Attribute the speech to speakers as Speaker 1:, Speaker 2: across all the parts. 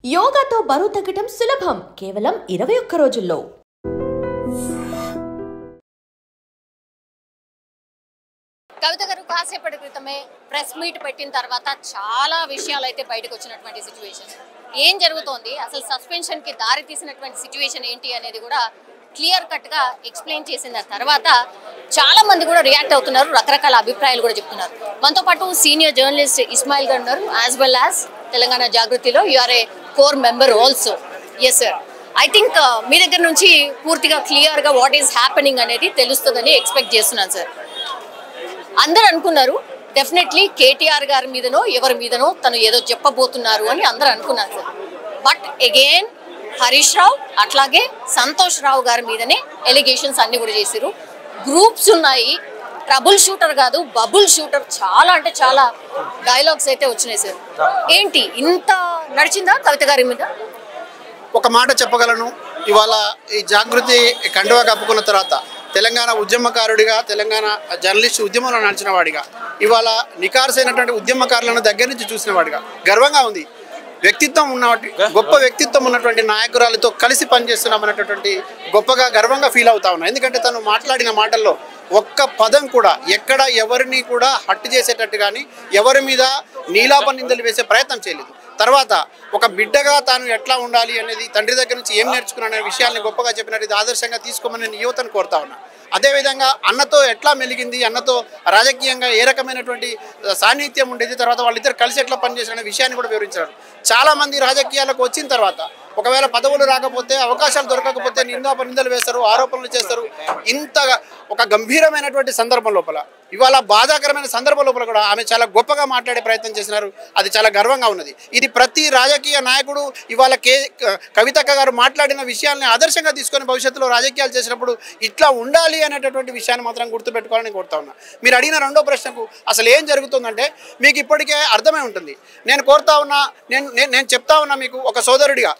Speaker 1: యోగాతో బరువు తగ్గడం సులభం కేవలం 21 రోజుల్లో.
Speaker 2: కవిత గారు కాసేపటి క్రితమే ప్రెస్ మీట్ పెట్టిన తర్వాత చాలా విషయాలు అయితే బయటకు వచ్చినటువంటి సిచ్యువేషన్ ఏం జరుగుతోంది, అసలు సస్పెన్షన్ కి దారి తీసినటువంటి సిచ్యువేషన్ ఏంటి అనేది కూడా క్లియర్ కట్ గా ఎక్స్ప్లెయిన్ చేసిన తర్వాత చాలా మంది కూడా రియాక్ట్ అవుతున్నారు, రకరకాల అభిప్రాయాలు కూడా చెప్తున్నారు. మనతో పాటు సీనియర్ జర్నలిస్ట్ ఇస్మాయిల్ గారు ఉన్నారు, యాజ్ వెల్ యాజ్ తెలంగాణ జాగృతిలో you are a core member also. Yes sir, I think మీ దగ్గర నుంచి పూర్తిగా క్లియర్ గా వాట్ ఈస్ హ్యాపెనింగ్ అనేది తెలుస్తుందని ఎక్స్పెక్ట్ చేస్తున్నాను సార్. అందరు అనుకున్నారు డెఫినెట్లీ కేటీఆర్ గారి మీదనో ఎవరి మీదనో తను ఏదో చెప్పబోతున్నారు అని అందరు అనుకున్నారు sir. But again Harish Rao అట్లాగే సంతోష్ రావు గారి మీదనే ఎలిగేషన్స్ అన్ని కూడా చేశారు. గ్రూప్స్ ఉన్నాయి, ట్రబుల్ షూటర్ కాదు బబుల్ షూటర్, చాలా అంటే చాలా డైలాగ్స్ అయితే వచ్చినాయి సార్. ఏంటి ఇంత నడిచిందా కవిత గారి మీద?
Speaker 3: ఒక మాట చెప్పగలను, ఇవాళ ఈ జాగృతి కండువా కప్పుకున్న తర్వాత తెలంగాణ ఉద్యమకారుడిగా, తెలంగాణ జర్నలిస్ట్ ఉద్యమంలో నడిచిన వాడిగా, ఇవాళ నికార్సైనటువంటి ఉద్యమకారులను దగ్గర నుంచి చూసిన వాడిగా గర్వంగా ఉంది. వ్యక్తిత్వం గొప్ప వ్యక్తిత్వం ఉన్నటువంటి నాయకురాలతో కలిసి పనిచేస్తున్నామన్నటువంటి గొప్పగా గర్వంగా ఫీల్ అవుతా ఉన్నా. ఎందుకంటే తను మాట్లాడిన మాటల్లో ఒక్క పదం కూడా ఎక్కడ ఎవరిని కూడా హట్టు చేసేటట్టు కానీ ఎవరి మీద నీలాప నిందలు వేసే ప్రయత్నం చేయలేదు. తర్వాత ఒక బిడ్డగా తాను ఎట్లా ఉండాలి అనేది, తండ్రి దగ్గర నుంచి ఏం నేర్చుకున్నాను అనే విషయాన్ని గొప్పగా చెప్పినట్టు ఇది ఆదర్శంగా తీసుకోమని నేను యువతను కోరుతా ఉన్నా. అదేవిధంగా అన్నతో ఎట్లా మెలిగింది, అన్నతో రాజకీయంగా ఏ రకమైనటువంటి సాన్నిహిత్యం ఉండేది, తర్వాత వాళ్ళిద్దరు కలిసి ఎట్లా పనిచేసిన విషయాన్ని కూడా వివరించారు. చాలామంది రాజకీయాలకు వచ్చిన తర్వాత ఒకవేళ పదవులు రాకపోతే, అవకాశాలు దొరకకపోతే నిందలు వేస్తారు, ఆరోపణలు చేస్తారు. ఇంత ఒక గంభీరమైనటువంటి సందర్భం లోపల, ఇవాళ బాధాకరమైన సందర్భం లోపల కూడా ఆమె చాలా గొప్పగా మాట్లాడే ప్రయత్నం చేసినారు. అది చాలా గర్వంగా ఉన్నది. ఇది ప్రతి రాజకీయ నాయకుడు ఇవాళ కవితక్క గారు మాట్లాడిన విషయాల్ని ఆదర్శంగా తీసుకొని భవిష్యత్తులో రాజకీయాలు చేసినప్పుడు ఇట్లా ఉండాలి అనేటటువంటి విషయాన్ని మాత్రం గుర్తుపెట్టుకోవాలని కోరుతా ఉన్నా. మీరు అడిగిన రెండో ప్రశ్నకు అసలు ఏం జరుగుతుందంటే మీకు ఇప్పటికే అర్థమై ఉంటుంది. నేను కోరుతా ఉన్నా, నేను చెప్తా ఉన్నా మీకు ఒక సోదరుడిగా,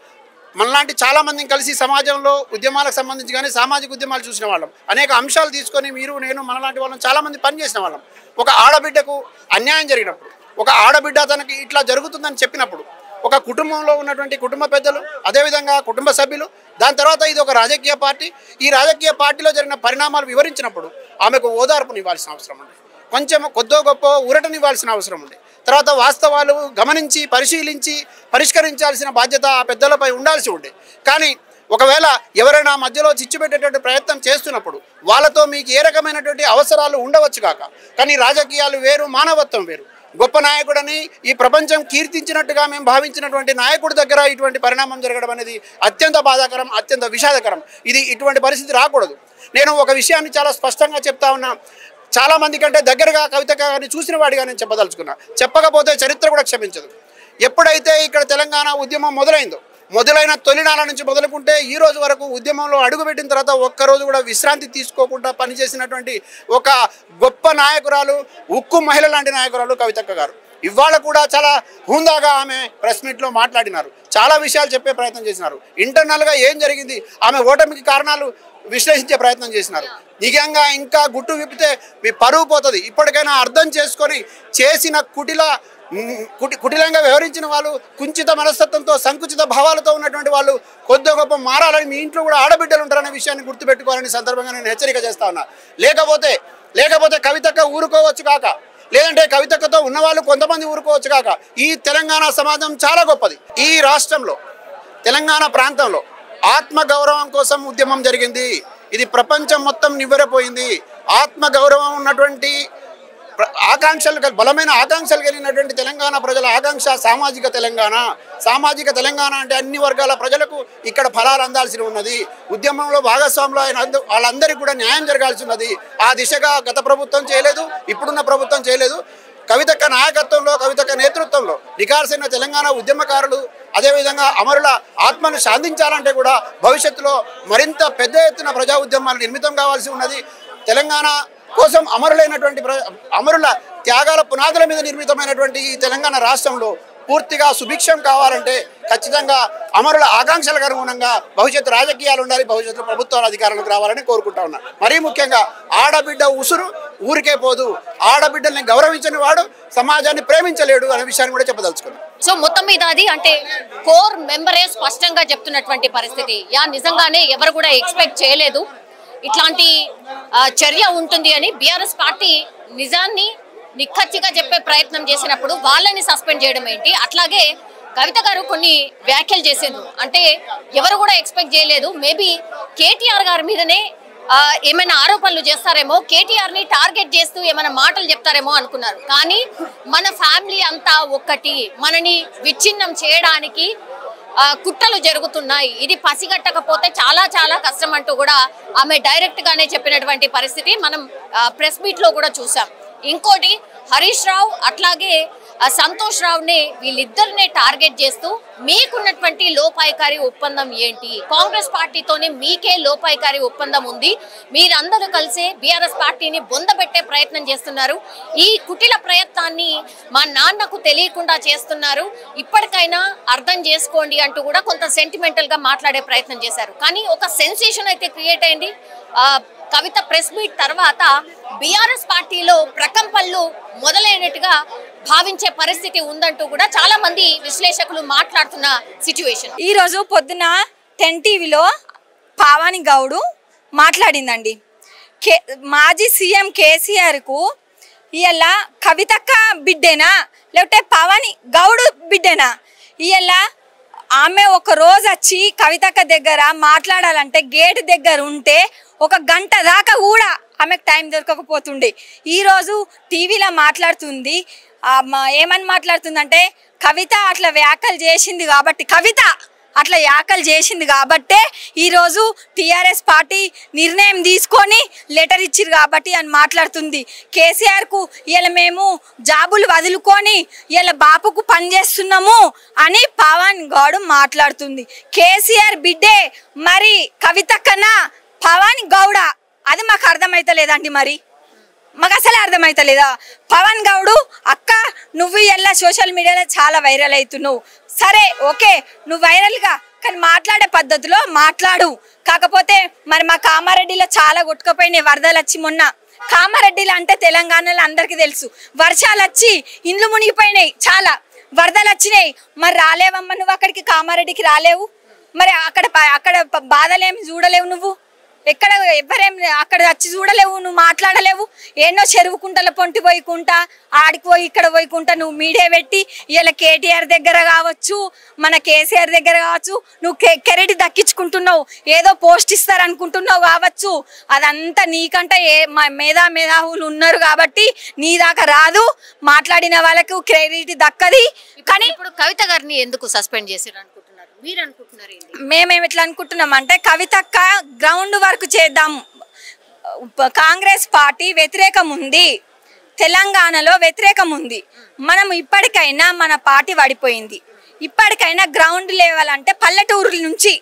Speaker 3: మనలాంటి చాలామందిని కలిసి సమాజంలో ఉద్యమాలకు సంబంధించి కానీ సామాజిక ఉద్యమాలు చూసిన వాళ్ళం, అనేక అంశాలు తీసుకొని మీరు నేను మనలాంటి వాళ్ళం చాలామంది పనిచేసిన వాళ్ళం. ఒక ఆడబిడ్డకు అన్యాయం జరిగినప్పుడు, ఒక ఆడబిడ్డ తనకి ఇట్లా జరుగుతుందని చెప్పినప్పుడు, ఒక కుటుంబంలో ఉన్నటువంటి కుటుంబ పెద్దలు, అదేవిధంగా కుటుంబ సభ్యులు, దాని తర్వాత ఇది ఒక రాజకీయ పార్టీ, ఈ రాజకీయ పార్టీలో జరిగిన పరిణామాలు వివరించినప్పుడు ఆమెకు ఓదార్పునివ్వాల్సిన అవసరం ఉంది, కొంచెం కొద్దో గొప్ప ఊరటనివ్వాల్సిన అవసరం ఉంది. తర్వాత వాస్తవాలు గమనించి పరిశీలించి పరిష్కరించాల్సిన బాధ్యత ఆ పెద్దలపై ఉండాల్సి ఉండే. కానీ ఒకవేళ ఎవరైనా మధ్యలో చిచ్చు పెట్టేటువంటి ప్రయత్నం చేస్తున్నప్పుడు వాళ్ళతో మీకు ఏ రకమైనటువంటి అవసరాలు ఉండవచ్చు కాక, కానీ రాజకీయాలు వేరు, మానవత్వం వేరు. గొప్ప నాయకుడని ఈ ప్రపంచం కీర్తించినట్టుగా మేము భావించినటువంటి నాయకుడి దగ్గర ఇటువంటి పరిణామం జరగడం అనేది అత్యంత బాధాకరం, అత్యంత విషాదకరం. ఇది ఇటువంటి పరిస్థితి రాకూడదు. నేను ఒక విషయాన్ని చాలా స్పష్టంగా చెప్తా ఉన్నా. చాలామంది కంటే దగ్గరగా కవిత గారిని చూసిన వాడిగా నేను చెప్పదలుచుకున్నా. చెప్పకపోతే చరిత్ర కూడా క్షమించదు. ఎప్పుడైతే ఇక్కడ తెలంగాణ ఉద్యమం మొదలైన తొలినాల నుంచి మొదలుకుంటే ఈ రోజు వరకు ఉద్యమంలో అడుగుపెట్టిన తర్వాత ఒక్కరోజు కూడా విశ్రాంతి తీసుకోకుండా పనిచేసినటువంటి ఒక గొప్ప నాయకురాలు, ఉక్కు మహిళ లాంటి నాయకురాలు కవితక్క గారు. ఇవాళ కూడా చాలా హుందాగా ఆమె ప్రెస్ మీట్లో మాట్లాడినారు, చాలా విషయాలు చెప్పే ప్రయత్నం చేసినారు. ఇంటర్నల్గా ఏం జరిగింది, ఆమె ఓటమికి కారణాలు విశ్లేషించే ప్రయత్నం చేసినారు. నిజంగా ఇంకా గుట్టు విప్పితే మీ పరువు పోతుంది. ఇప్పటికైనా అర్థం చేసుకొని చేసిన కుటిలంగా వ్యవహరించిన వాళ్ళు, కుంచిత మనస్తత్వంతో సంకుచిత భావాలతో ఉన్నటువంటి వాళ్ళు కొద్ది గొప్ప మారాలని, మీ ఇంట్లో కూడా ఆడబిడ్డలు ఉంటారనే విషయాన్ని గుర్తుపెట్టుకోవాలని సందర్భంగా నేను హెచ్చరిక చేస్తా ఉన్నా. లేకపోతే కవితక్క ఊరుకోవచ్చు కాక, లేదంటే కవితక్కతో ఉన్నవాళ్ళు కొంతమంది ఊరుకోవచ్చు కాక, ఈ తెలంగాణ సమాజం చాలా గొప్పది. ఈ రాష్ట్రంలో తెలంగాణ ప్రాంతంలో ఆత్మగౌరవం కోసం ఉద్యమం జరిగింది. ఇది ప్రపంచం మొత్తం నివ్వెరపోయింది. ఆత్మగౌరవం ఉన్నటువంటి ఆకాంక్షలు, బలమైన ఆకాంక్షలు కలిగినటువంటి తెలంగాణ ప్రజల ఆకాంక్ష సామాజిక తెలంగాణ అంటే అన్ని వర్గాల ప్రజలకు ఇక్కడ ఫలాలు అందాల్సి ఉన్నది. ఉద్యమంలో భాగస్వాములు అయిన వాళ్ళందరికీ కూడా న్యాయం జరగాల్సి ఉన్నది. ఆ దిశగా గత ప్రభుత్వం చేయలేదు, ఇప్పుడున్న ప్రభుత్వం చేయలేదు. కవితక్క నాయకత్వంలో, కవితక్క నేతృత్వంలో నికార్సైన తెలంగాణ ఉద్యమకారులు, అదేవిధంగా అమరుల ఆత్మను శాంతించాలంటే కూడా భవిష్యత్తులో మరింత పెద్ద ఎత్తున ప్రజా ఉద్యమాలు నిర్మితం కావాల్సి ఉన్నది. తెలంగాణ కోసం అమరుల త్యాగాల పునాదుల మీద నిర్మితమైనటువంటి ఈ తెలంగాణ రాష్ట్రంలో పూర్తిగా సుభిక్షం కావాలంటే ఖచ్చితంగా అమరుల ఆకాంక్షలకు అనుగుణంగా భవిష్యత్తు రాజకీయాలు ఉండాలి, భవిష్యత్తు ప్రభుత్వాల అధికారులకు రావాలని కోరుకుంటా ఉన్నా. మరీ ముఖ్యంగా ఆడబిడ్డ ఉసురు ఊరికే పోదు. ఆడబిడ్డల్ని గౌరవించని వాడు సమాజాన్ని ప్రేమించలేడు అనే విషయాన్ని కూడా చెప్పదలుచుకున్నాను.
Speaker 2: సో మొత్తం మీద అది అంటే కోర్ మెంబరే స్పష్టంగా చెప్తున్నటువంటి పరిస్థితి. నిజంగానే ఎవరు కూడా ఎక్స్పెక్ట్ చేయలేదు ఇట్లాంటి చర్య ఉంటుంది అని. బీఆర్ఎస్ పార్టీ నిజాన్ని నిక్కచ్చిగా చెప్పే ప్రయత్నం చేసినప్పుడు వాళ్ళని సస్పెండ్ చేయడం ఏంటి? అట్లాగే కవిత గారు కొన్ని వ్యాఖ్యలు చేసేందుకు అంటే ఎవరు కూడా ఎక్స్పెక్ట్ చేయలేదు. మేబీ కేటీఆర్ గారి మీదనే ఏమైనా ఆరోపణలు చేస్తారేమో, కేటీఆర్ ని టార్గెట్ చేస్తూ ఏమైనా మాటలు చెప్తారేమో అనుకున్నారు. కానీ మన ఫ్యామిలీ అంతా ఒక్కటి, మనని విచ్ఛిన్నం చేయడానికి కుట్రలు జరుగుతున్నాయి, ఇది పసిగట్టకపోతే చాలా చాలా కష్టం అంటూ కూడా ఆమె డైరెక్ట్ గానే చెప్పినటువంటి పరిస్థితి మనం ప్రెస్ మీట్ లో కూడా చూసాం. ఇంకోటి హరీష్ రావు అట్లాగే సంతోష్ రావుని వీళ్ళిద్దరినే టార్గెట్ చేస్తూ మీకున్నటువంటి లోపాయికారి ఒప్పందం ఏంటి, కాంగ్రెస్ పార్టీతోనే మీకే లోపాయికారి ఒప్పందం ఉంది, మీరందరూ కలిసే బీఆర్ఎస్ పార్టీని బొందబెట్టే ప్రయత్నం చేస్తున్నారు, ఈ కుటిల ప్రయత్నాన్ని మా నాన్నకు తెలియకుండా చేస్తున్నారు, ఇప్పటికైనా అర్థం చేసుకోండి అంటూ కూడా కొంత సెంటిమెంటల్ గా మాట్లాడే ప్రయత్నం చేశారు. కానీ ఒక సెన్సేషన్ అయితే క్రియేట్ అయింది. కవిత ప్రెస్ మీట్ తర్వాత బీఆర్ఎస్ పార్టీలో ప్రకంపనలు మొదలైనట్టుగా భావించే పరిస్థితి ఉందంటూ కూడా చాలా మంది విశ్లేషకులు మాట్లాడుతున్న సిచ్యువేషన్.
Speaker 4: ఈ రోజు పొద్దున 10 టీవీలో పావాని గౌడ్ మాట్లాడిందండి. మాజీ సీఎం కేసీఆర్ కు ఇలా కవితక్క బిడ్డేనా లేకపోతే పావాని గౌడ్ బిడ్డేనా? ఇలా ఆమె ఒక రోజు వచ్చి కవితక్క దగ్గర మాట్లాడాలంటే గేట్ దగ్గర ఉంటే 1 గంట దాకా కూడా ఆమెకు టైం దొరకకపోతుండే. ఈరోజు టీవీలో మాట్లాడుతుంది. ఏమని మాట్లాడుతుందంటే కవిత అట్లా వ్యాఖ్యలు చేసింది కాబట్టే ఈరోజు టీఆర్ఎస్ పార్టీ నిర్ణయం తీసుకొని లెటర్ ఇచ్చిరు కాబట్టి అని మాట్లాడుతుంది. కేసీఆర్కు ఇలా మేము జాబులు వదులుకొని ఇలా బాపుకు పనిచేస్తున్నాము అని పవన్ గౌడ్ మాట్లాడుతుంది. కేసీఆర్ బిడ్డే మరి కవితక్కనా పవన్ గౌడ? అది మాకు అర్థమైతలేదండి. మరి మాకు అసలే అర్థమైతలేదా? పవన్ గౌడు అక్క నువ్వు ఇలా సోషల్ మీడియాలో చాలా వైరల్ అవుతున్నావు, సరే ఓకే నువ్వు వైరల్గా కానీ మాట్లాడే పద్ధతిలో మాట్లాడు. కాకపోతే మరి మా కామారెడ్డిలో చాలా కొట్టుకుపోయినాయి వరదలు వచ్చి. మొన్న కామారెడ్డిలో అంటే తెలంగాణలో అందరికీ తెలుసు, వర్షాలు వచ్చి ఇండ్లు మునిగిపోయినాయి, చాలా వరదలు వచ్చినాయి. మరి రాలేవమ్మా నువ్వు అక్కడికి, కామారెడ్డికి రాలేవు. మరి అక్కడ బాధలేమి చూడలేవు నువ్వు, ఎక్కడ ఎవరేం అక్కడ వచ్చి చూడలేవు, నువ్వు మాట్లాడలేవు. ఎన్నో చెరువు కుంటల పొంటి పోయికుంటా ఆడికి పోయి ఇక్కడ పోయికుంటా నువ్వు మీడియా పెట్టి ఇలా కేటీఆర్ దగ్గర కావచ్చు మన కేసీఆర్ దగ్గర కావచ్చు నువ్వు కెరెడి దక్కించుకుంటున్నావు, ఏదో పోస్ట్ ఇస్తారనుకుంటున్నావు కావచ్చు. అదంతా నీకంటే మేధావులు ఉన్నారు కాబట్టి నీ దాకా రాదు, మాట్లాడిన వాళ్ళకు క్రెడిట్ దక్కది. కానీ
Speaker 2: ఇప్పుడు కవిత గారిని ఎందుకు సస్పెండ్ చేశారు అనుకుంటున్నారు మీరు? అనుకుంటున్నారు
Speaker 4: మేమేమి ఎట్లా అనుకుంటున్నాం అంటే కవితక్క గ్రౌండ్ వర్క్ చేద్దాం, కాంగ్రెస్ పార్టీ వ్యతిరేకం ఉంది, తెలంగాణలో వ్యతిరేకం ఉంది, మనం ఇప్పటికైనా మన పార్టీ పడిపోయింది, ఇప్పటికైనా గ్రౌండ్ లెవెల్ అంటే పల్లెటూరుల నుంచి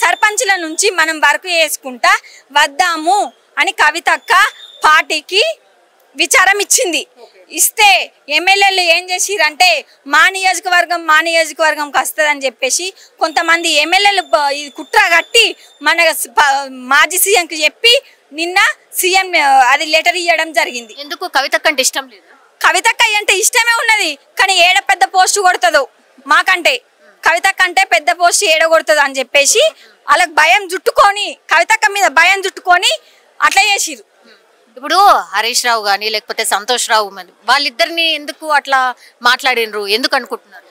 Speaker 4: సర్పంచ్ల నుంచి మనం వర్క్ చేసుకుంటా వద్దాము అని కవితక్క పార్టీకి విచారం ఇచ్చింది. ఇస్తే ఎమ్మెల్యేలు ఏం చేసిరంటే మా నియోజకవర్గంకి వస్తుందని చెప్పేసి కొంతమంది ఎమ్మెల్యేలు కుట్ర కట్టి మన మాజీ సీఎంకి చెప్పి నిన్న సీఎం అది లెటర్ ఇవ్వడం జరిగింది.
Speaker 2: ఎందుకు కవితక్క అంటే ఇష్టం లేదు?
Speaker 4: కవితక్క అంటే ఇష్టమే ఉన్నది కానీ ఏడ పెద్ద పోస్టు కొడుతుందో మాకంటే, కవితక్క అంటే పెద్ద పోస్టు ఏడ కొడుతుందో అని చెప్పేసి వాళ్ళకి భయం జుట్టుకొని, కవితక్క మీద భయం జుట్టుకొని అట్లా చేసిరు.
Speaker 2: ఇప్పుడు హరీష్ రావు గానీ లేకపోతే సంతోష్ రావు వాళ్ళిద్దరిని ఎందుకు అట్లా మాట్లాడినరు, ఎందుకు అనుకుంటున్నారు?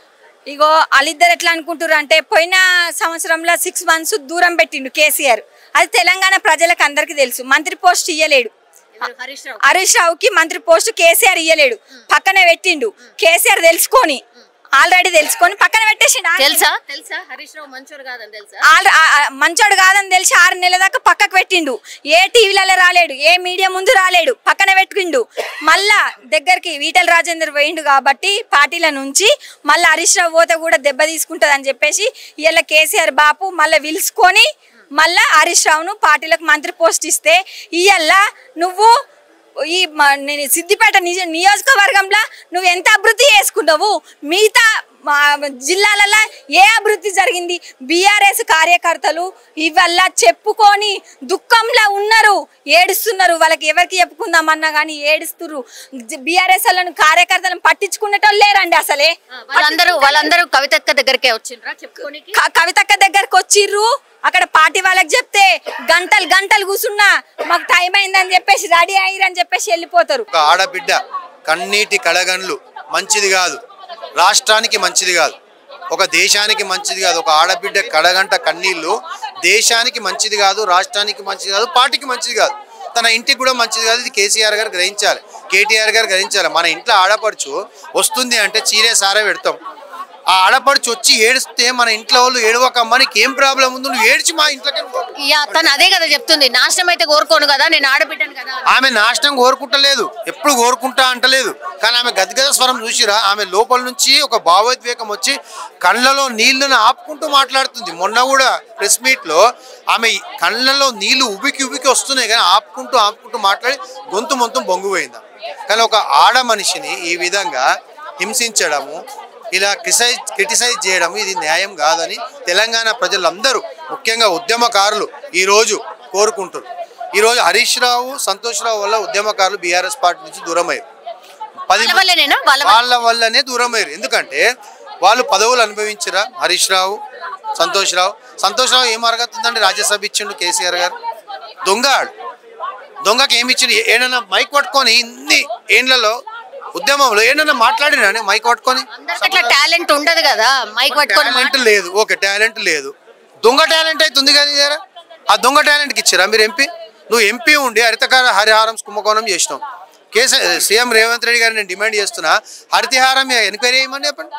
Speaker 4: ఇగో వాళ్ళిద్దరు ఎట్లా అనుకుంటారు అంటే పోయిన సంవత్సరంలో 6 months దూరం పెట్టిండు కేసీఆర్. అది తెలంగాణ ప్రజలకు అందరికి తెలుసు. మంత్రి పోస్ట్ ఇయ్యలేడు హరీష్ రావుకి, మంత్రి పోస్ట్ కేసీఆర్ ఇయ్యలేడు, పక్కనే పెట్టిండు. కేసీఆర్ ఆల్రెడీ తెలుసుకొని పక్కన పెట్టేసిండు. మంచోడు కాదని తెలిసి 6 నెలల దాకా పక్కకు పెట్టిండు. ఏ టీవీలలో రాలేడు, ఏ మీడియా ముందు రాలేడు, పక్కన పెట్టిండు. మళ్ళా దగ్గరికి ఈటెల రాజేందర్ పోయిండు కాబట్టి పార్టీల నుంచి మళ్ళీ హరీష్ రావు పోతే కూడా దెబ్బ తీసుకుంటది అని చెప్పేసి ఇలా కేసీఆర్ బాపు మళ్ళీ పిలుచుకొని మళ్ళా హరీష్ రావును పార్టీలకు మంత్రి పోస్ట్ ఇస్తే ఇయ్యాల నువ్వు ఈ సిద్దిపేట నియోజకవర్గంలో నువ్వు ఎంత అభివృద్ధి చేసుకున్నావు, మిగతా మా జిల్లాలలో ఏ అభివృద్ధి జరిగింది? బీఆర్ఎస్ కార్యకర్తలు ఇవల్ల చెప్పుకొని దుఃఖంలో ఉన్నారు, ఏడుస్తున్నారు. వాళ్ళకి ఎవరికి చెప్పుకుందామన్నా కానీ ఏడుస్తున్నారు. బీఆర్ఎస్ వాళ్ళను కార్యకర్తలను పట్టించుకునేటోళ్ళు లేరండి అసలే.
Speaker 2: వాళ్ళందరూ కవితక్క దగ్గరికే వచ్చిండ్రా చెప్పుకోనికి?
Speaker 4: కవితక్క దగ్గరకు వచ్చిర్రు. అక్కడ పార్టీ వాళ్ళకి చెప్తే గంటలు గంటలు కూర్చున్నా మాకు టైం అయిందని చెప్పేసి రెడీ అయ్యిరని చెప్పేసి వెళ్ళిపోతారు.
Speaker 5: ఆడబిడ్డ కన్నీటి కడగండ్లు మంచిది కాదు, రాష్ట్రానికి మంచిది కాదు, ఒక దేశానికి మంచిది కాదు. ఒక ఆడబిడ్డ కడగంట కన్నీళ్ళు దేశానికి మంచిది కాదు, రాష్ట్రానికి మంచిది కాదు, పార్టీకి మంచిది కాదు, తన ఇంటికి కూడా మంచిది కాదు. ఇది కేసీఆర్ గారు గ్రహించాలి, కేటీఆర్ గారు గ్రహించాలి. మన ఇంట్లో ఆడపడుచు వస్తుంది అంటే చీరే సారే పెడతాం. ఆ ఆడపడుచు వచ్చి ఏడిస్తే మన ఇంట్లో వాళ్ళు ఏడవకమ్మా నీకు ఏం ప్రాబ్లం ఉంది, నువ్వు ఏడ్చి మా ఇంట్లోకి.
Speaker 2: తను అదే కదా చెప్తుంది, నాశనం అయితే కోరుకోను కదా, నేను ఆడబిడ్డను కదా.
Speaker 5: ఆమె నాశనం కోరుకుంటలేదు, ఎప్పుడు కోరుకుంటా అంటలేదు. కానీ ఆమె గద్గద స్వరం చూసిరా, ఆమె లోపల నుంచి ఒక భావోద్వేగం వచ్చి కళ్ళలో నీళ్లను ఆపుకుంటూ మాట్లాడుతుంది. మొన్న కూడా ప్రెస్ మీట్ లో ఆమె కళ్ళలో నీళ్లు ఉబికి ఉబికి వస్తున్నాయి కానీ ఆపుకుంటూ మాట్లాడి గొంతు మొత్తం బొంగిపోయింది. కానీ ఒక ఆడ మనిషిని ఈ విధంగా హింసించడము, ఇలా క్రిటిసైజ్ చేయడం ఇది న్యాయం కాదని తెలంగాణ ప్రజలందరూ ముఖ్యంగా ఉద్యమకారులు ఈరోజు కోరుకుంటారు. ఈరోజు హరీష్ రావు, సంతోష్ రావు వల్ల ఉద్యమకారులు బీఆర్ఎస్ పార్టీ నుంచి దూరమయ్యారు. వాళ్ళ వల్లనే దూరమయ్యారు. ఎందుకంటే వాళ్ళు పదవులు అనుభవించరా. హరీష్ రావు, సంతోష్ రావు ఏం అరగతుందండి? రాజ్యసభ ఇచ్చిండు కేసీఆర్ గారు. దొంగకి ఏమి ఇచ్చిండు? ఏడన్నా మైక్ పట్టుకొని ఇన్ని ఏండ్లలో ఉద్యమంలో ఏడన్నా మాట్లాడినా మైక్ పట్టుకొని?
Speaker 2: టాలెంట్ ఉండదు కదా, మైక్ పట్టుకొని
Speaker 5: టాలెంట్ లేదు. ఓకే, టాలెంట్ లేదు, దొంగ టాలెంట్ అయితే ఉంది కదా. ఆ దొంగ టాలెంట్కి ఇచ్చారా మీరు ఎంపీ? నువ్వు ఎంపీ ఉండి హరితహారం కుంభకోణం చేసినావు. సీఎం రేవంత్ రెడ్డి గారిని నేను డిమాండ్ చేస్తున్నా, హరితహారం ఎంక్వైరీ చేయమని చెప్పండి.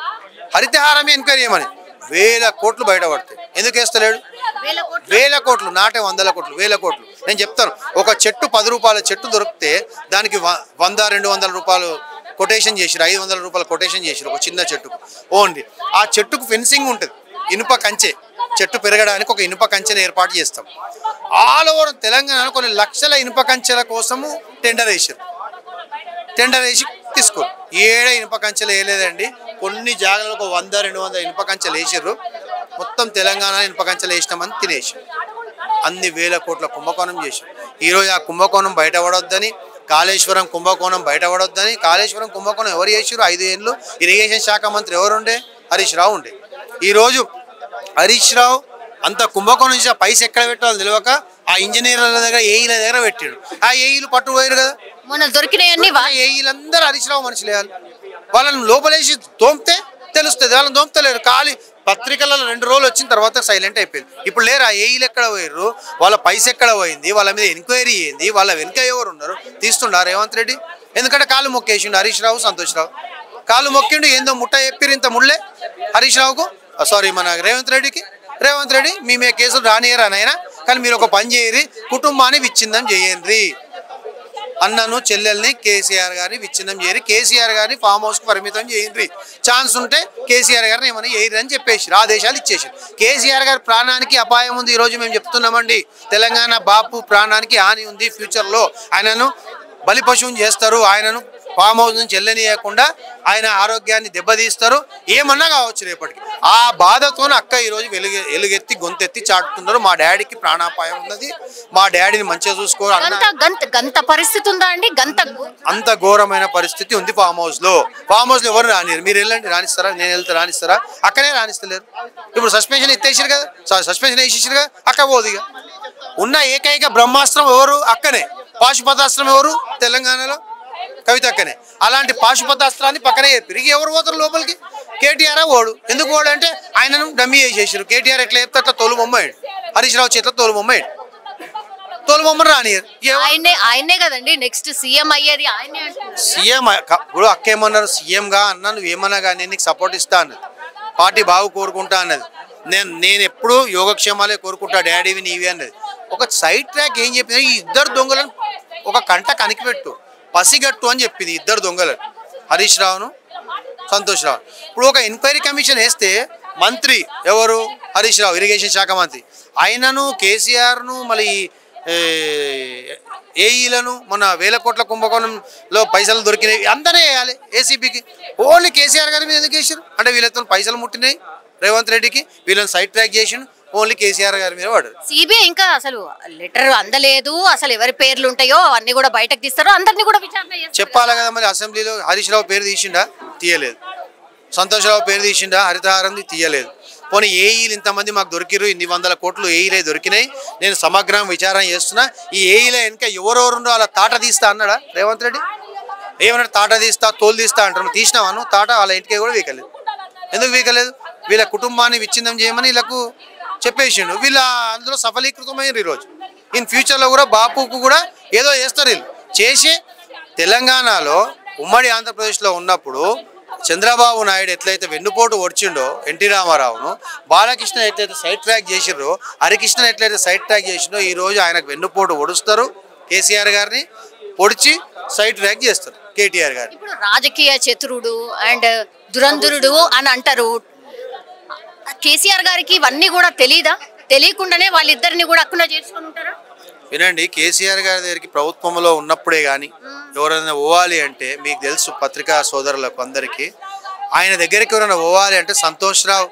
Speaker 5: హరితహారం ఎంక్వైరీ చేయమని. 1000 కోట్లు బయటపడతాయి. ఎందుకు వేస్తలేడు? 1000 కోట్లు, నాటే 100 కోట్లు, 1000 కోట్లు. నేను చెప్తాను, ఒక చెట్టు 10 రూపాయల చెట్టు దొరికితే దానికి 100-200 రూపాయలు కొటేషన్ చేసిరు, 500 రూపాయల కొటేషన్ చేసిరు ఒక చిన్న చెట్టుకు. ఓన్లీ ఆ చెట్టుకు ఫెన్సింగ్ ఉంటుంది, ఇనుప కంచె. చెట్టు పెరగడానికి ఒక ఇనుప కంచెను ఏర్పాటు చేస్తాం. ఆల్ ఓవర్ తెలంగాణలో కొన్ని లక్షల ఇనుప కంచెల కోసము టెండర్ వేసి తీసుకో. ఇనుప కంచెలు వేయలేదండి. కొన్ని జాగాలలో ఒక 100-200 ఇనుప కంచెలు వేసారు. మొత్తం తెలంగాణ ఇనుప కంచెలు వేసినామని తినేసి అన్ని 1000 కోట్ల కుంభకోణం చేశారు. ఈరోజు ఆ కుంభకోణం బయటపడొద్దని, కాళేశ్వరం కుంభకోణం బయటపడొద్దని. కాళేశ్వరం కుంభకోణం ఎవరు చేసారు? 5 ఏళ్ళు ఇరిగేషన్ శాఖ మంత్రి ఎవరుండే? హరీష్ రావు ఉండే. ఈరోజు హరీష్ రావు అంత కుంభకోణం చేసి పైసలు ఎక్కడ పెట్టాలో తెలియక ఆ ఇంజనీర్ల దగ్గర, ఏఈల దగ్గర పెట్టాడు. ఆ ఏఈలు పట్టుపోయారు కదా.
Speaker 2: మొన్న దొరికినాయన్ని
Speaker 5: ఏఈలందరూ హరీష్ రావు మనుషులు వేయాలి. వాళ్ళని లోపలేసి తోమితే తెలుస్తుంది. వాళ్ళని తోముతలేరు. ఖాళీ పత్రికలలో 2 రోజులు వచ్చిన తర్వాత సైలెంట్ అయిపోయింది. ఇప్పుడు లేరు. ఆ ఏఈలు ఎక్కడ పోయారు? వాళ్ళ పైస ఎక్కడ పోయింది? వాళ్ళ మీద ఎంక్వైరీ అయింది? వాళ్ళ వెనుక ఎవరు ఉన్నారు? తీస్తుండ రేవంత్ రెడ్డి. ఎందుకంటే కాళ్ళు మొక్కేసిండు హరీష్ రావు, సంతోష్ రావు. కాళ్ళు మొక్కిండు. ఏందో ముట్ట చెప్పిరు ఇంత ముళ్ళే హరీష్ రావుకు, సారీ మన రేవంత్ రెడ్డికి. రేవంత్ రెడ్డి మీ మీద కేసులు రానియరా నాయన, కానీ మీరు ఒక పని చేయరి, కుటుంబాన్ని విచ్ఛిన్నం చేయండి. అన్నను చెల్లెల్ని కేసీఆర్ గారిని విచ్ఛిన్నం చేయరు, కేసీఆర్ గారిని ఫామ్ హౌస్కి పరిమితం చేయండి. ఛాన్స్ ఉంటే కేసీఆర్ గారిని ఏమైనా చేయరు అని చెప్పేసి ఆదేశాలు ఇచ్చేసారు. కేసీఆర్ గారి ప్రాణానికి అపాయం ఉంది. ఈరోజు మేము చెప్తున్నామండి, తెలంగాణ బాపు ప్రాణానికి హాని ఉంది. ఫ్యూచర్లో ఆయనను బలి పశువుని చేస్తారు. ఆయనను ఫామ్ హౌస్ నుంచి వెళ్ళనీయకుండా ఆయన ఆరోగ్యాన్ని దెబ్బతీస్తారు. ఏమన్నా కావచ్చు రేపటికి. ఆ బాధతో అక్క ఈరోజు ఎలుగెత్తి గొంతెత్తి చాటుతున్నారు. మా డాడీకి ప్రాణాపాయం ఉన్నది, మా డాడీని మంచిగా చూసుకోరు.
Speaker 2: గంత పరిస్థితి ఉందా అండి?
Speaker 5: అంత ఘోరమైన పరిస్థితి ఉంది ఫామ్ హౌస్ లో. ఫామ్ హౌస్ లో ఎవరు రానియరు. మీరు వెళ్ళండి, రాణిస్తారా? నేను వెళ్తే రాణిస్తారా? అక్కనే రాణిస్తలేరు. ఇప్పుడు సస్పెన్షన్ ఎత్తేసారు కదా, సస్పెన్షన్ వేసేసారు కదా, అక్క పోదు. ఇక ఉన్న ఏకైక బ్రహ్మాస్త్రం ఎవరు? అక్కనే. పాశుపతాస్త్రం ఎవరు? తెలంగాణలో కవితక్కనే. అలాంటి పాశుపతాస్త్రాన్ని పక్కనే చెప్పారు. ఎవరు పోతారు లోపలికి? కేటీఆర్ ఓడు. ఎందుకు ఓడు అంటే ఆయనను డమ్మీ చేసేసారు. కేటీఆర్ ఎట్లా చెప్తే అట్లా తోలు బొమ్మాడు. హరీష్ రావు చేతిలో తోలు బొమ్మాడు. తోలు బొమ్మను రానియరు.
Speaker 2: ఆయనే కదండి నెక్స్ట్ సీఎం అయ్యేది.
Speaker 5: సీఎం ఇప్పుడు అక్క ఏమన్నారు? సీఎంగా అన్నా నువ్వేమన్నా కానీ నీకు సపోర్ట్ ఇస్తా అన్నది, పార్టీ బాగు కోరుకుంటా అన్నది. నేను ఎప్పుడు యోగక్షేమాలే కోరుకుంటా డాడీవి నీవి అన్నది. ఒక సైడ్ ట్రాక్ ఏం చెప్పింది? ఈ 2 దొంగలను ఒక కంట కనికిపెట్టు, పసిగట్టు అని చెప్పింది. 2 దొంగలను, హరీష్ రావును, సంతోష్ రావు. ఇప్పుడు ఒక ఎంక్వైరీ కమిషన్ వేస్తే మంత్రి ఎవరు? హరీష్ రావు, ఇరిగేషన్ శాఖ మంత్రి. ఆయనను కేసీఆర్ను మళ్ళీ ఏఈలను మొన్న 1000 కోట్ల కుంభకోణంలో పైసలు దొరికినాయి అందరే వేయాలి ఏసీబీకి. ఓన్లీ కేసీఆర్ గారి మీద ఎందుకు వేసారు అంటే వీళ్ళతో పైసలు ముట్టినాయి రేవంత్ రెడ్డికి, వీళ్ళని సైడ్ ట్రాక్ చేసిండు, ఓన్లీ కేసీఆర్ గారి మీద వాడు.
Speaker 2: సిబిఐ ఇంకా అసలు లెటర్ అందలేదు, అసలు ఎవరి పేర్లు ఉంటాయో అవన్నీ కూడా బయటకు తీస్తారు, అందరినీ కూడా విచారణ
Speaker 5: చెప్పాలి కదా. మరి అసెంబ్లీలో హరీష్ రావు పేరు తీసిండా? తీయలేదు. సంతోష్ రావు పేరు తీసిండా? హరితహారంది తీయలేదు. పోనీ ఏఈలు ఇంతమంది మాకు దొరికిరు, ఇన్ని 100 కోట్లు ఏఈలే దొరికినాయి, నేను సమగ్రం విచారణ చేస్తున్నా, ఈ ఏఈలే వెనక ఎవరెవరుండో అలా తాట తీస్తా అన్నాడా రేవంత్ రెడ్డి? ఏమన్నాడు? తాట తీస్తా, తోలు తీస్తా అంటారు. తీసినావాను తాట? వాళ్ళ ఇంటికి కూడా వీకలేదు. ఎందుకు వీకలేదు? వీళ్ళ కుటుంబాన్ని విచ్ఛిన్నం చేయమని వీళ్ళకు చెప్పేసిండు. వీళ్ళ అందులో సఫలీకృతమైనరు. ఈరోజు ఇన్ ఫ్యూచర్లో కూడా బాపుకు కూడా ఏదో చేస్తారు. వీళ్ళు చేసి తెలంగాణలో ఉమ్మడి ఆంధ్రప్రదేశ్లో ఉన్నప్పుడు చంద్రబాబు నాయుడు ఎట్లయితే వెన్నుపోటు ఒడిచిండో ఎన్టీ రామారావును, బాలకృష్ణ ఎట్లయితే సైడ్ ట్రాక్ చేసిండ్రో, హరికృష్ణ ఎట్లయితే సైడ్ ట్రాక్ చేసిండో ఈరోజు ఆయనకు వెన్నుపోటు ఒడుస్తారు. కేసీఆర్ గారిని పొడిచి సైడ్ ట్రాక్ చేస్తారు కేటీఆర్ గారు.
Speaker 2: ఇప్పుడు రాజకీయ చతురుడు అండ్ దురంధరుడు అని అంటారు. కేసీఆర్ గారికి ఇవన్నీ కూడా తెలీదా? తెలియకుండానే వాళ్ళిద్దరిని కూడా అక్కడ చేసుకుని ఉంటారా?
Speaker 5: వినండి, కేసీఆర్ గారి దగ్గరికి ప్రభుత్వంలో ఉన్నప్పుడే కానీ ఎవరైనా పోవాలి అంటే మీకు తెలుసు, పత్రికా సోదరులకు అందరికీ ఆయన దగ్గరికి ఎవరైనా పోవాలి అంటే సంతోష్ రావు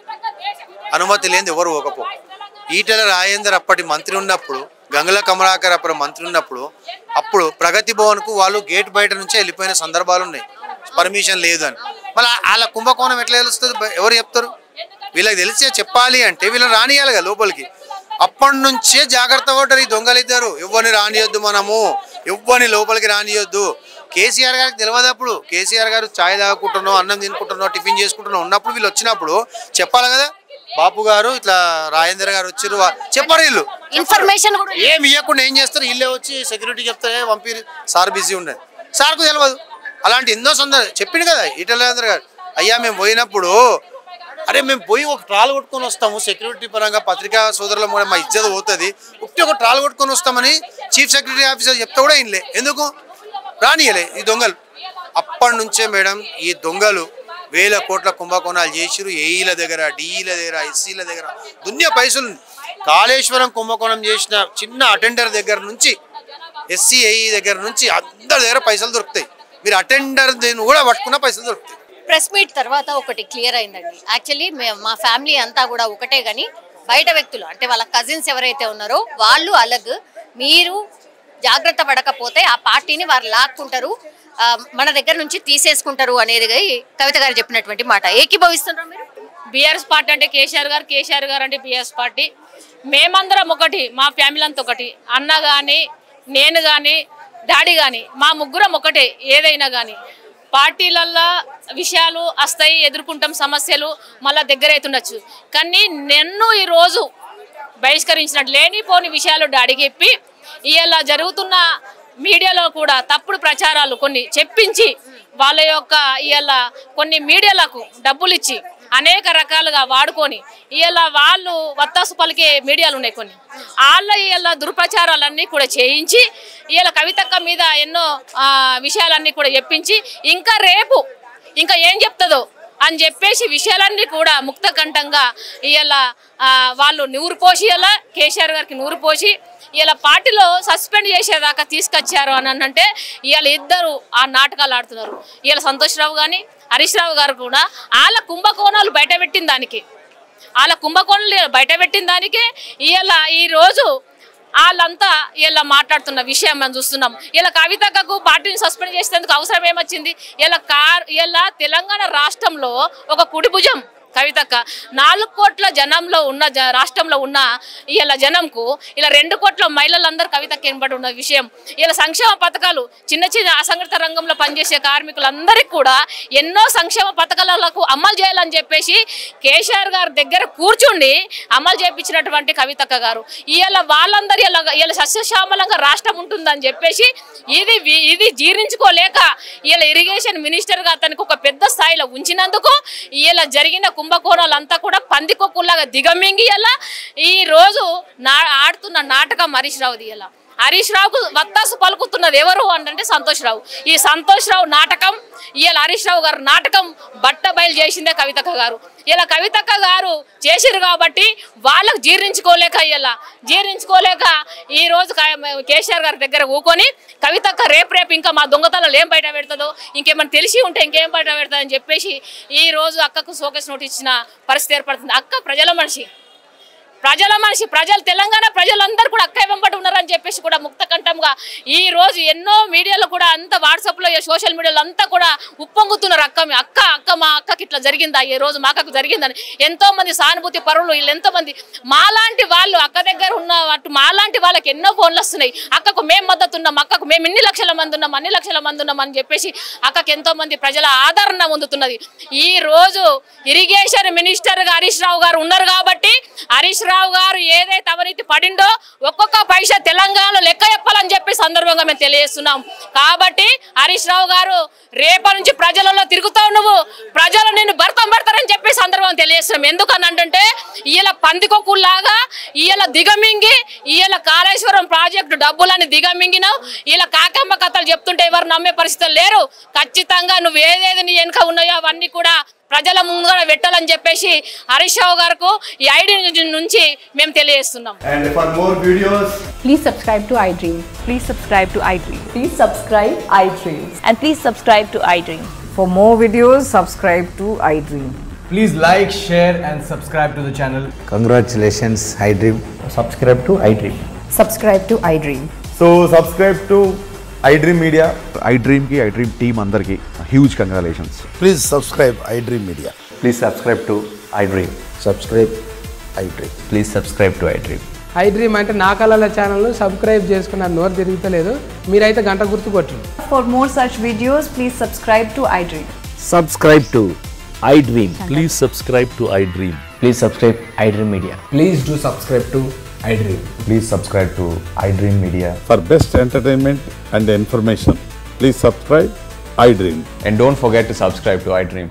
Speaker 5: అనుమతి లేని ఎవరు పోకపో. ఈటెల రాజేందర్ అప్పటి మంత్రి ఉన్నప్పుడు, గంగుల కమలాకర్ అప్పుడు మంత్రి ఉన్నప్పుడు, అప్పుడు ప్రగతి భవన్కు వాళ్ళు గేట్ బయట నుంచే వెళ్ళిపోయిన సందర్భాలు ఉన్నాయి, పర్మిషన్ లేదు అని. మళ్ళీ వాళ్ళ కుంభకోణం ఎట్లా తెలుస్తుంది? ఎవరు చెప్తారు? వీళ్ళకి తెలిసే చెప్పాలి అంటే వీళ్ళని రానియాలి కదా లోపలికి. అప్పటి నుంచే జాగ్రత్త పడ్డారు ఈ దొంగలిద్దరు. ఎవరిని రానియొద్దు, మనము ఎవరిని లోపలికి రానియొద్దు. కేసీఆర్ గారికి తెలియదు. అప్పుడు కేసీఆర్ గారు ఛాయ్ తాగుకుంటున్నాం, అన్నం తినుకుంటున్నాం, టిఫిన్ చేసుకుంటున్నాం ఉన్నప్పుడు వీళ్ళు వచ్చినప్పుడు చెప్పాలి కదా, బాపు గారు ఇట్లా రాజేందర్ గారు వచ్చారు చెప్పారు. వీళ్ళు
Speaker 2: ఇన్ఫర్మేషన్
Speaker 5: ఏమి ఇవ్వకుండా ఏం చేస్తారు? వీళ్ళే వచ్చి సెక్యూరిటీ చెప్తారే పంపిరు, సార్ బిజీ ఉండదు, సార్కు తెలియదు. అలాంటి ఎన్నో సందర్భాలు చెప్పిండు కదా ఈటెల రాజేందర్ గారు. అయ్యా మేము పోయినప్పుడు అరే మేము పోయి ఒక ట్రాల్ కొట్టుకొని వస్తాము, సెక్యూరిటీ పరంగా పత్రికా సోదరుల కూడా మా ఇజ్జత పోతుంది, ఉట్టి ఒక ట్రాల్ కొట్టుకొని వస్తామని చీఫ్ సెక్రటరీ ఆఫీసర్ చెప్తే కూడా ఇన్లే. ఎందుకు రానియలే ఈ దొంగలు? అప్పటి నుంచే మేడం ఈ దొంగలు 1000 కోట్ల కుంభకోణాలు చేసిరు. ఏఈల దగ్గర, డిఈల దగ్గర, ఎస్సీల దగ్గర దున్య పైసలు. కాళేశ్వరం కుంభకోణం చేసిన చిన్న అటెండర్ దగ్గర నుంచి ఎస్సీ ఏఈ దగ్గర నుంచి అందరి దగ్గర పైసలు దొరుకుతాయి. మీరు అటెండర్ దీన్ని కూడా పట్టుకున్న పైసలు దొరుకుతాయి.
Speaker 2: ప్రెస్ మీట్ తర్వాత ఒకటి క్లియర్ అయిందండి. యాక్చువల్లీ మా ఫ్యామిలీ అంతా కూడా ఒకటే, కానీ బయట వ్యక్తులు అంటే వాళ్ళ కజిన్స్ ఎవరైతే ఉన్నారో వాళ్ళు అలగ్. మీరు జాగ్రత్త పడకపోతే ఆ పార్టీని వారు లాక్కుంటారు, మన దగ్గర నుంచి తీసేసుకుంటారు అనేది కవిత గారు చెప్పినటువంటి మాట. ఏకీభవిస్తున్నారు మీరు?
Speaker 6: బీఆర్ఎస్ పార్టీ అంటే కేసీఆర్ గారు, కేసీఆర్ గారు అంటే బీఆర్ఎస్ పార్టీ. మేమందరం ఒకటి, మా ఫ్యామిలీ అంతా ఒకటి. అన్న కానీ, నేను కానీ, డాడీ కానీ, మా ముగ్గురం ఒకటే. ఏదైనా కానీ పార్టీలల్లో విషయాలు వస్తాయి, ఎదుర్కొంటాం సమస్యలు, మళ్ళీ దగ్గర అవుతుండొచ్చు. కానీ నన్ను ఈరోజు బహిష్కరించినట్టు లేనిపోని విషయాలు డాడీకి చెప్పి ఇలా జరుగుతున్న మీడియాలో కూడా తప్పుడు ప్రచారాలు కొన్ని చెప్పించి వాళ్ళ యొక్క ఇలా కొన్ని మీడియాలకు డబ్బులు ఇచ్చి అనేక రకాలుగా వాడుకొని ఇలా వాళ్ళు వత్తాసు పలికే మీడియాలు ఉన్నాయి కొన్ని, వాళ్ళ ఇలా దుర్ప్రచారాలన్నీ కూడా చేయించి ఇలా కవితక్క మీద ఎన్నో విషయాలన్నీ కూడా చెప్పించి ఇంకా రేపు ఇంకా ఏం చెప్తుందో అని చెప్పేసి విషయాలన్నీ కూడా ముక్తకంఠంగా ఇలా వాళ్ళు నూరు పోసి ఇలా కేసీఆర్ గారికి నూరు పోసి ఇలా పార్టీలో సస్పెండ్ చేసేదాకా తీసుకొచ్చారు అని అంటే ఇవాళ ఇద్దరు ఆ నాటకాలు ఆడుతున్నారు. ఇవాళ సంతోష్ రావు కానీ హరీష్ రావు గారు కూడా వాళ్ళ కుంభకోణాలు బయటపెట్టిన దానికి, వాళ్ళ కుంభకోణాలు బయటపెట్టిన దానికే ఇవాళ ఈరోజు వాళ్ళంతా ఇలా మాట్లాడుతున్న విషయం మనం చూస్తున్నాం. ఇలా కవితకు పార్టీని సస్పెండ్ చేసేందుకు అవసరం ఏమొచ్చింది? ఇలా తెలంగాణ రాష్ట్రంలో ఒక కుడి భుజం కవితక్క 4 కోట్ల జనంలో ఉన్న రాష్ట్రంలో ఉన్న ఇలా జనంకు ఇలా 2 కోట్ల మహిళలందరూ కవితక్క వెనబడి ఉన్న విషయం. ఇలా సంక్షేమ పథకాలు చిన్న చిన్న అసంఘటిత రంగంలో పనిచేసే కార్మికులందరికీ కూడా ఎన్నో సంక్షేమ పథకాలకు అమలు చేయాలని చెప్పేసి కేసీఆర్ గారి దగ్గర కూర్చుండి అమలు చేయించినటువంటి కవితక్క గారు ఇలా వాళ్ళందరూ ఇలా సస్యశ్యామలంగా రాష్ట్రం ఉంటుందని చెప్పేసి ఇది జీర్ణించుకోలేక ఇలా ఇరిగేషన్ మినిస్టర్గా అతనికి ఒక పెద్ద స్థాయిలో ఉంచినందుకు ఇలా జరిగిన కుంభకోణాలంతా కూడా పందికొక్కులాగా దిగమింగి ఇలా ఈ రోజు ఆడుతున్న నాటకం హరీష్ రావుది. ఇలా హరీష్ రావుకు వత్తాసు పలుకుతున్నది ఎవరు అంటే సంతోష్ రావు. ఈ సంతోష్ రావు నాటకం ఇవాళ హరీష్ రావు గారు నాటకం బట్ట బయలు చేసిందే కవితక్క గారు. ఇలా కవితక్క గారు చేసిరు కాబట్టి వాళ్ళకు జీర్ణించుకోలేక ఈ రోజు కేసీఆర్ గారి దగ్గర ఊకొని కవితక్క రేపు ఇంకా మా దొంగతనాలు ఏం బయట పెడతాదో, ఇంకేమైనా తెలిసి ఉంటే ఇంకేం బయట పెడతా అని చెప్పేసి ఈ రోజు అక్కకు సోకేస్ నోటీస్ ఇచ్చిన పరిస్థితి ఏర్పడుతుంది. అక్క ప్రజల మనిషి, ప్రజలు తెలంగాణ ప్రజలందరూ కూడా అక్క వెంబడి ఉన్నారని చెప్పేసి కూడా ముక్తకంఠంగా ఈ రోజు ఎన్నో మీడియాలో కూడా అంత వాట్సాప్లో సోషల్ మీడియాలో అంతా కూడా ఉప్పొంగుతున్నారు. అక్క మా అక్కకి ఇట్లా జరిగిందా, ఈ రోజు మా అక్కకు జరిగిందని ఎంతో మంది సానుభూతి పరులు వీళ్ళు ఎంతో మంది మాలాంటి వాళ్ళు అక్క దగ్గర ఉన్న అటు మాలాంటి వాళ్ళకి ఎన్నో ఫోన్లు వస్తున్నాయి. అక్కకు మేము మద్దతు ఉన్నాం, అక్కకు మేము అన్ని లక్షల మంది ఉన్నాం అని చెప్పేసి అక్కకి ఎంతో మంది ప్రజల ఆదరణ పొందుతున్నది. ఈ రోజు ఇరిగేషన్ మినిస్టర్ గా హరీష్ రావు గారు ఉన్నారు కాబట్టి హరీష్ రావు గారు ఏదైతే అవినీతి పడిండో ఒక్కొక్క పైసా తెలంగాణలో లెక్క చెప్పాలని చెప్పి సందర్భంగా మేము తెలియజేస్తున్నాం. కాబట్టి హరీష్ రావు గారు రేపటి నుంచి ప్రజలలో తిరుగుతావు, నువ్వు ప్రజలు నిన్ను భర్తం పెడతారని చెప్పి సందర్భంగా తెలియజేస్తున్నాం. ఎందుకనంటే ఈయన పందికొక్కులాగా ఈయన దిగమింగి ఈయన కాళేశ్వరం ప్రాజెక్టు డబ్బులని దిగమింగినావు. ఇలా కాకమ్మ కథలు చెప్తుంటే ఎవరు నమ్మే పరిస్థితులు లేరు. ఖచ్చితంగా నువ్వు ఏదేది నీ వెనుక ఉన్నాయో అవన్నీ కూడా ప్రజల ముందుగా పెట్టాలని చెప్పేసి హరీష్ రావు గారికి ఈ ఐడి నుంచి మేము తెలియజేస్తున్నాం.
Speaker 7: And for more videos,
Speaker 8: please subscribe to iDream. Please subscribe to iDream.
Speaker 1: Please subscribe iDream.
Speaker 8: And please subscribe to iDream.
Speaker 9: For more videos, subscribe to iDream.
Speaker 7: please like, share and subscribe to the channel.
Speaker 5: Congratulations, iDream.
Speaker 7: Subscribe to iDream.
Speaker 9: Subscribe to iDream.
Speaker 7: So subscribe to iDream Media.
Speaker 10: iDream ki iDream team andarki huge congratulations.
Speaker 5: Please subscribe iDream Media.
Speaker 10: Please subscribe to iDream.
Speaker 5: Subscribe iDream.
Speaker 10: Please subscribe to iDream.
Speaker 11: iDream అంటే నా కళల channel subscribe చేసుకున్న నోరు తిరుగుతలేదు, మీరైతే గంట గుర్తు కొట్టండి.
Speaker 9: For more such videos, please subscribe to iDream.
Speaker 12: Subscribe to iDream. Please subscribe to iDream. Please subscribe iDream Media.
Speaker 7: Please do subscribe to iDream.
Speaker 10: Please subscribe to iDream Media.
Speaker 13: For best entertainment and information, please subscribe iDream.
Speaker 10: And don't forget to subscribe to iDream.